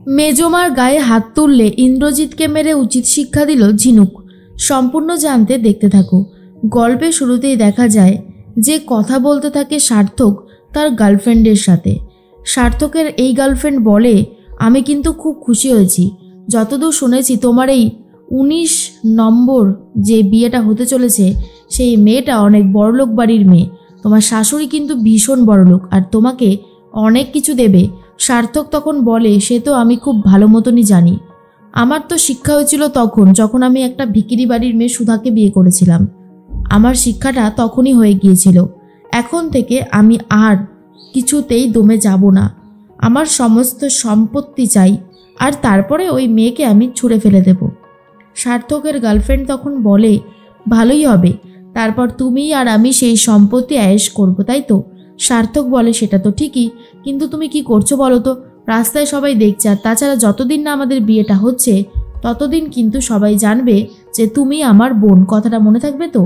মেজমার গায়ে হাত তুললে ইন্দ্রজিৎকে মেরে উচিত শিক্ষা দিল ঝিনুক। সম্পূর্ণ জানতে দেখতে থাকো। গল্পের শুরুতেই দেখা যায় যে কথা বলতে থাকে সার্থক তার গার্লফ্রেন্ডের সাথে। সার্থকের এই গার্লফ্রেন্ড বলে, আমি কিন্তু খুব খুশি হয়েছি, যতদূর শুনেছি তোমার এই 19 নম্বর যে বিয়েটা হতে চলেছে সেই মেয়েটা অনেক বড়লোক বাড়ির মেয়ে। তোমার শাশুড়ি কিন্তু ভীষণ বড়লোক আর তোমাকে অনেক কিছু দেবে। সার্থক তখন বলে, সে তো আমি খুব ভালো মতনই জানি। আমার তো শিক্ষা হয়েছিল তখন যখন আমি একটা ভিখিরি বাড়ির মেয়ে সুধাকে বিয়ে করেছিলাম। আমার শিক্ষাটা তখনই হয়ে গিয়েছিল। এখন থেকে আমি আর কিছুতেই দমে যাব না। আমার সমস্ত সম্পত্তি চাই, আর তারপরে ওই মেয়েকে আমি ছুঁড়ে ফেলে দেব। সার্থকের গার্লফ্রেন্ড তখন বলে, ভালোই হবে, তারপর তুমি আর আমি সেই সম্পত্তি আয়েশ করব, তাই তো? সার্থক বলে, সেটা তো ঠিকই, কিন্তু তুমি কি করছো বলো তো? রাস্তায় সবাই দেখছে, আর তাছাড়া যতদিন না আমাদের বিয়েটা হচ্ছে ততদিন কিন্তু সবাই জানবে যে তুমি আমার বোন। কথাটা মনে থাকবে তো?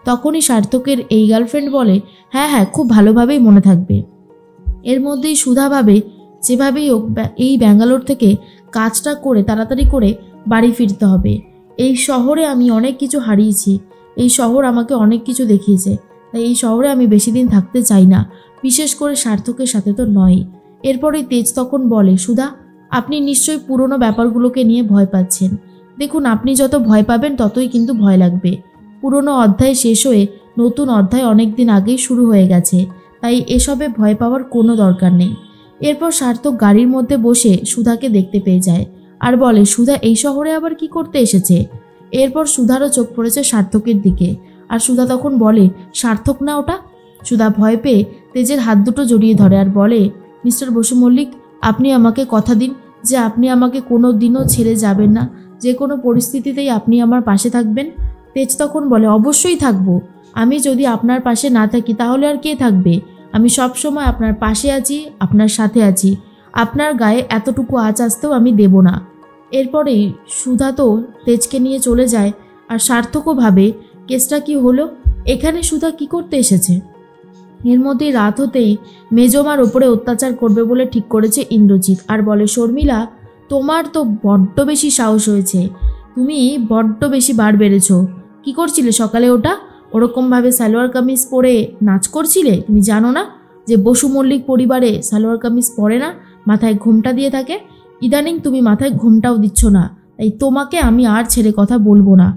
তখনই সার্থকের এই গার্লফ্রেন্ড বলে, হ্যাঁ হ্যাঁ, খুব ভালোভাবেই মনে থাকবে। এর মধ্যেই সুধা ভাবে যেভাবেই হোক এই ব্যাঙ্গালোর থেকে কাজটা করে তাড়াতাড়ি করে বাড়ি ফিরতে হবে। এই শহরে আমি অনেক কিছু হারিয়েছি, এই শহর আমাকে অনেক কিছু দেখিয়েছে, তাই এই শহরে আমি বেশি দিন থাকতে চাই না, বিশেষ করে সার্থকের সাথে তো নয়। এরপরে তেজ তখন বলে, সুধা, আপনি নিশ্চয়ই পুরনো ব্যাপারগুলোকে নিয়ে ভয় পাচ্ছেন। দেখুন, আপনি যত ভয় পাবেন ততই কিন্তু ভয় লাগবে। পুরনো অধ্যায় শেষ হয়ে নতুন অধ্যায় অনেক দিন আগেই শুরু হয়ে গেছে, তাই এসবে ভয় পাওয়ার কোনো দরকার নেই। এরপর সার্থক গাড়ির মধ্যে বসে সুধাকে দেখতে পেয়ে যায় আর বলে, সুধা এই শহরে আবার কি করতে এসেছে? এরপর সুধারও চোখ পড়েছে সার্থকের দিকে, আর সুধা তখন বলে, সার্থক না ওটা? সুধা ভয় পেয়ে তেজের হাত দুটো জড়িয়ে ধরে আর বলে, মিস্টার বসু মল্লিক, আপনি আমাকে কথা দিন যে আপনি আমাকে কোনো দিনও ছেড়ে যাবেন না, যে কোনো পরিস্থিতিতেই আপনি আমার পাশে থাকবেন। তেজ তখন বলে, অবশ্যই থাকবো। আমি যদি আপনার পাশে না থাকি তাহলে আর কে থাকবে? আমি সব সময় আপনার পাশে আছি, আপনার সাথে আছি। আপনার গায়ে এতটুকু আঁচ আসতেও আমি দেব না। এরপরেই সুধা তো তেজকে নিয়ে চলে যায়, আর সার্থকও ভাবে, কেসটা কি হলো? এখানে সুধা কি করতে এসেছে? এর মধ্যেই রাত হতেই মেজমার ওপরে অত্যাচার করবে বলে ঠিক করেছে ইন্দ্রজিৎ, আর বলে, শর্মিলা, তোমার তো বড্ড বেশি সাহস হয়েছে, তুমি বড্ড বেশি বার বেড়েছ। কি করছিলে সকালে ওটা? ওরকমভাবে সালোয়ার কামিজ পরে নাচ করছিলে? তুমি জানো না যে বসু মল্লিক পরিবারে সালোয়ার কামিজ পরে না, মাথায় ঘোমটা দিয়ে থাকে? ইদানিং তুমি মাথায় ঘোমটাও দিচ্ছ না, তাই তোমাকে আমি আর ছেড়ে কথা বলবো না।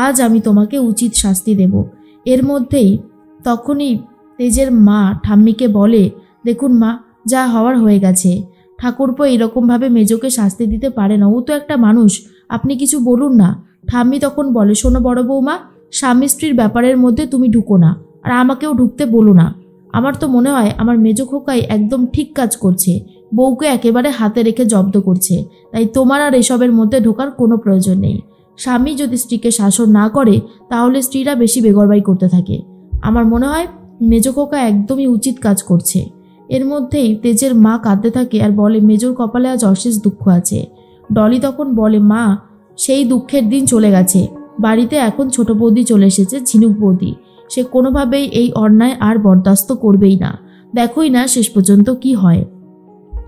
আজ আমি তোমাকে উচিত শাস্তি দেব। এর মধ্যেই তখনই তেজের মা ঠাম্মিকে বলে, দেখুন মা, যা হওয়ার হয়ে গেছে। ঠাকুরপো এরকমভাবে মেজোকে শাস্তি দিতে পারে না, ও তো একটা মানুষ, আপনি কিছু বলুন না। ঠাম্মি তখন বলে, শোনো বড় বৌমা, স্বামী স্ত্রীর ব্যাপারের মধ্যে তুমি ঢুকো না, আর আমাকেও ঢুকতে বলো না। আমার তো মনে হয় আমার মেজো খোকাই একদম ঠিক কাজ করছে, বউকে একেবারে হাতে রেখে জব্দ করছে, তাই তোমার আর এসবের মধ্যে ঢোকার কোনো প্রয়োজন নেই। স্বামী যদি স্ত্রীকে শাসন না করে তাহলে স্ত্রীরা বেশি বেগরবাই করতে থাকে। আমার মনে হয় মেজো খোকা একদমই উচিত কাজ করছে। এর মধ্যেই তেজের মা কাঁদতে থাকে আর বলে, মেজোর কপালে আজ অশেষ দুঃখ আছে। ডলি তখন বলে, মা, সেই দুঃখের দিন চলে গেছে, বাড়িতে এখন ছোট বৌদি চলে এসেছে, ঝিনুক বৌদি। সে কোনোভাবেই এই অন্যায় আর বরদাস্ত করবেই না, দেখোই না শেষ পর্যন্ত কি হয়।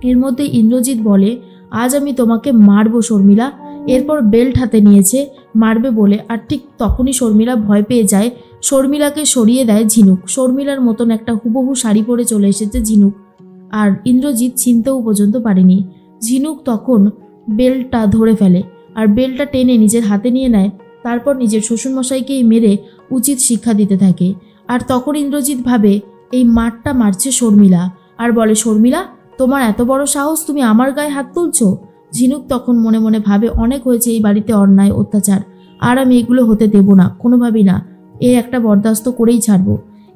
এর মধ্যে ইন্দ্রজিৎ বলে, আজ আমি তোমাকে মারবো শর্মিলা। এরপর বেল্ট হাতে নিয়েছে মারবে বলে, আর ঠিক তখনই শর্মিলা ভয় পেয়ে যায়। শর্মিলাকে সরিয়ে দেয় ঝিনুক। শর্মিলার মতন একটা হুবহু শাড়ি পরে চলে এসেছে ঝিনুক, আর ইন্দ্রজিৎ চিনতেও পর্যন্ত পারেনি। ঝিনুক তখন বেল্টটা ধরে ফেলে আর বেল্টটা টেনে নিজের হাতে নিয়ে নেয়, তারপর নিজের শ্বশুরমশাইকেই মেরে উচিত শিক্ষা দিতে থাকে। আর তখন ইন্দ্রজিৎ ভাবে এই মারটা মারছে শর্মিলা, আর বলে, শর্মিলা, তোমার এত বড় সাহস, তুমি আমার গায়ে হাত তুলছো? ঝিনুক তখন মনে মনে ভাবে, অনেক হয়েছে এই বাড়িতে অন্যায় অত্যাচার, আর আমি এগুলো হতে দেব না, কোনোভাবেই না। একটা বরদাস্ত করেই ছাড়বো।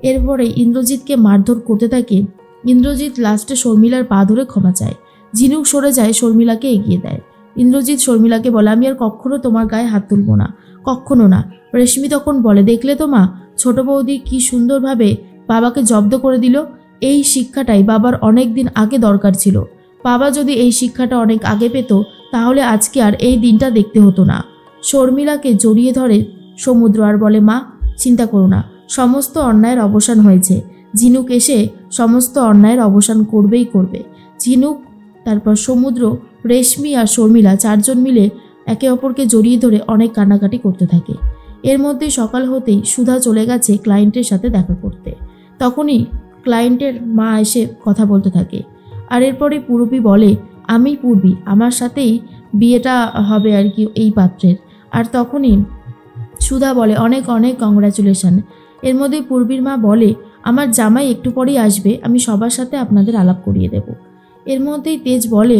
এরপরে ইন্দ্রজিৎকে মারধর করতে থাকে। ইন্দ্রজিৎ লাস্টে শর্মিলার পা ধরে ক্ষমা চায়। ঝিনুক সরে যায়, শর্মিলাকে এগিয়ে দেয়। ইন্দ্রজিৎ শর্মিলাকে বলে, আমি আর কখনো তোমার গায়ে হাত তুলব না, কখনো না। রেশমি তখন বলে, দেখলে তো মা, ছোট বৌদি কি সুন্দরভাবে বাবাকে জব্দ করে দিল। এই শিক্ষাটাই বাবার অনেক দিন আগে দরকার ছিল। বাবা যদি এই শিক্ষাটা অনেক আগে পেত তাহলে আজকে আর এই দিনটা দেখতে হতো না। শর্মিলাকে জড়িয়ে ধরে সমুদ্র আর বলে, মা, চিন্তা করো না, সমস্ত অন্যায়ের অবসান হয়েছে। ঝিনুক এসে সমস্ত অন্যায়ের অবসান করবেই করবে। ঝিনুক, তারপর সমুদ্র রেশমি আর শর্মিলা চারজন মিলে একে অপরকে জড়িয়ে ধরে অনেক কান্নাকাটি করতে থাকে। এর মধ্যে সকাল হতেই সুধা চলে গেছে ক্লায়েন্টের সাথে দেখা করতে। তখনই ক্লায়েন্টের মা এসে কথা বলতে থাকে। আর এরপরে পূরবী বলে, আমি পূর্বী, আমার সাথেই বিয়েটা হবে আর কি এই পাত্রের। আর তখনই সুধা বলে, অনেক অনেক কংগ্রাচুলেশন। এর মধ্যে পূর্বীর মা বলে, আমার জামাই একটু পরেই আসবে, আমি সবার সাথে আপনাদের আলাপ করিয়ে দেব। এর মধ্যেই তেজ বলে,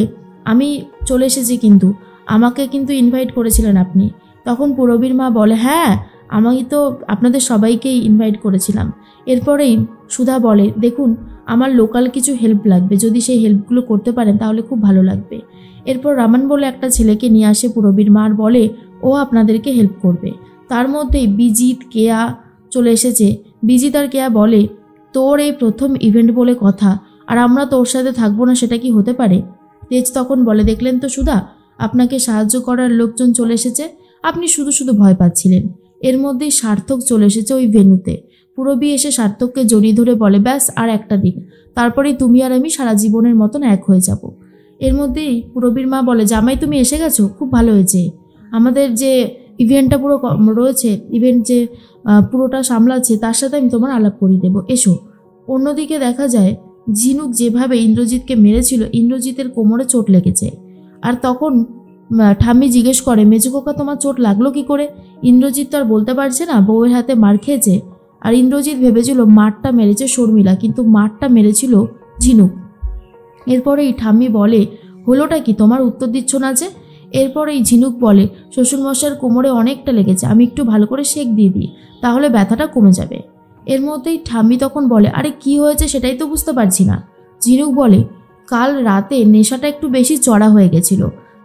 আমি চলে এসেছি, কিন্তু আমাকে কিন্তু ইনভাইট করেছিলেন আপনি। তখন পূরবীর মা বলে, হ্যাঁ আমি তো আপনাদের সবাইকেই ইনভাইট করেছিলাম। এরপরেই সুধা বলে, দেখুন আমার লোকাল কিছু হেল্প লাগবে, যদি সেই হেল্পগুলো করতে পারেন তাহলে খুব ভালো লাগবে। এরপর রামান বলে একটা ছেলেকে নিয়ে আসে পূরবীর মার, বলে ও আপনাদেরকে হেল্প করবে। তার মধ্যেই বিজিত কেয়া চলে এসেছে। বিজিত আর কেয়া বলে, তোর এই প্রথম ইভেন্ট বলে কথা, আর আমরা তোর সাথে থাকবো না, সেটা কি হতে পারে? তেজ তখন বলে, দেখলেন তো সুধা, আপনাকে সাহায্য করার লোকজন চলে এসেছে, আপনি শুধু শুধু ভয় পাচ্ছিলেন। এর মধ্যেই সার্থক চলে এসেছে ওই ভেন্যুতে। পূরবী এসে সার্থককে জড়িয়ে ধরে বলে, ব্যাস আর একটা দিন, তারপরেই তুমি আর আমি সারা জীবনের মতন এক হয়ে যাব। এর মধ্যেই পূরবীর মা বলে, জামাই তুমি এসে গেছো, খুব ভালো হয়েছে। আমাদের যে ইভেন্টটা পুরো রয়েছে, ইভেন্ট যে পুরোটা সামলাচ্ছে, তার সাথে আমি তোমার আলাপ করিয়ে দেবো, এসো। অন্যদিকে দেখা যায় ঝিনুক যেভাবে ইন্দ্রজিৎকে মেরেছিল, ইন্দ্রজিতের কোমরে চোট লেগেছে। আর তখন ঠাম্মি জিজ্ঞেস করে, মেজো খোকা তোমার চোট লাগলো কি করে? ইন্দ্রজিৎ তো আর বলতে পারছে না, বউয়ের হাতে মার খেয়েছে। আর ইন্দ্রজিৎ ভেবেছিল মারটা মেরেছে শর্মিলা, কিন্তু মারটা মেরেছিল ঝিনুক। এরপরেই ঠাম্মি বলে, হলোটা কি, তোমার উত্তর দিচ্ছ না যে? এরপরেই ঝিনুক বলে, শ্বশুরমশাইয়ের কোমরে অনেকটা লেগেছে, আমি একটু ভালো করে সেঁক দিয়ে দিই, তাহলে ব্যথাটা কমে যাবে। এর মধ্যেই ঠাম্মি তখন বলে, আরে কি হয়েছে সেটাই তো বুঝতে পারছি না। ঝিনুক বলে, কাল রাতে নেশাটা একটু বেশি চড়া হয়ে গেছিল,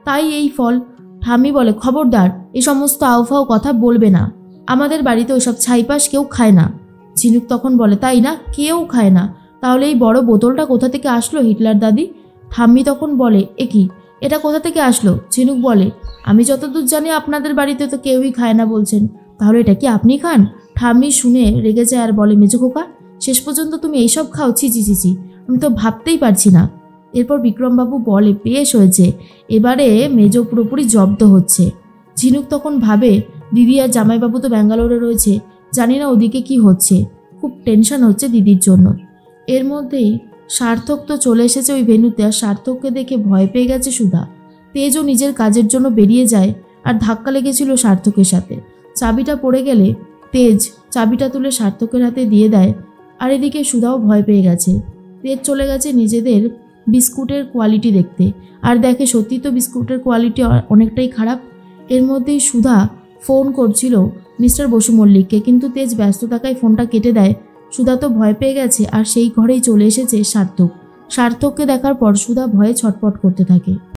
তাই এই ফল। ঠাম্মি বলে, খবরদার এই সমস্ত আউফাও কথা বলবে না, আমাদের বাড়িতে ওইসব ছাইপাশ কেউ খায় না। ঝিনুক তখন বলে, তাই না, কেউ খায় না? তাহলে এই বড় বোতলটা কোথা থেকে আসলো হিটলার দাদি? ঠাম্মি তখন বলে, এ কি, এটা কোথা থেকে আসলো? ঝিনুক বলে, আমি যতদূর জানি আপনাদের বাড়িতে তো কেউই খায় না বলছেন, তাহলে এটা কি আপনি খান? ঠাম্মি শুনে রেগে যায় আর বলে, মেজো খোকা শেষ পর্যন্ত তুমি এইসব খাও, ছি ছি ছি ছি, আমি তো ভাবতেই পারছি না। এরপর বিক্রমবাবু বলে, বেশ হয়েছে, এবারে মেজো পুরোপুরি জব্দ হচ্ছে। ঝিনুক তখন ভাবে, দিদি আর জামাইবাবু তো ব্যাঙ্গালোরে রয়েছে, জানি না ওদিকে কি হচ্ছে, খুব টেনশন হচ্ছে দিদির জন্য। এর মধ্যেই সার্থক তো চলে এসেছে ওই ভেন্যুতে, আর সার্থককে দেখে ভয় পেয়ে গেছে সুধা। তেজও নিজের কাজের জন্য বেরিয়ে যায়, আর ধাক্কা লেগেছিল সার্থকের সাথে। চাবিটা পড়ে গেলে তেজ চাবিটা তুলে সার্থকের হাতে দিয়ে দেয়। আর এদিকে সুধাও ভয় পেয়ে গেছে। তেজ চলে গেছে নিজেদের বিস্কুটের কোয়ালিটি দেখতে, আর দেখে সত্যি তো বিস্কুটের কোয়ালিটি অনেকটাই খারাপ। এর মধ্যেই সুধা ফোন করছিল মিস্টার বসু মল্লিককে, কিন্তু তেজ ব্যস্ত থাকায় ফোনটা কেটে দেয়। সুধা তো ভয় পেয়ে গেছে, আর সেই ঘরেই চলে এসেছে সার্থক। সার্থককে দেখার পর সুধা ভয়ে ছটপট করতে থাকে।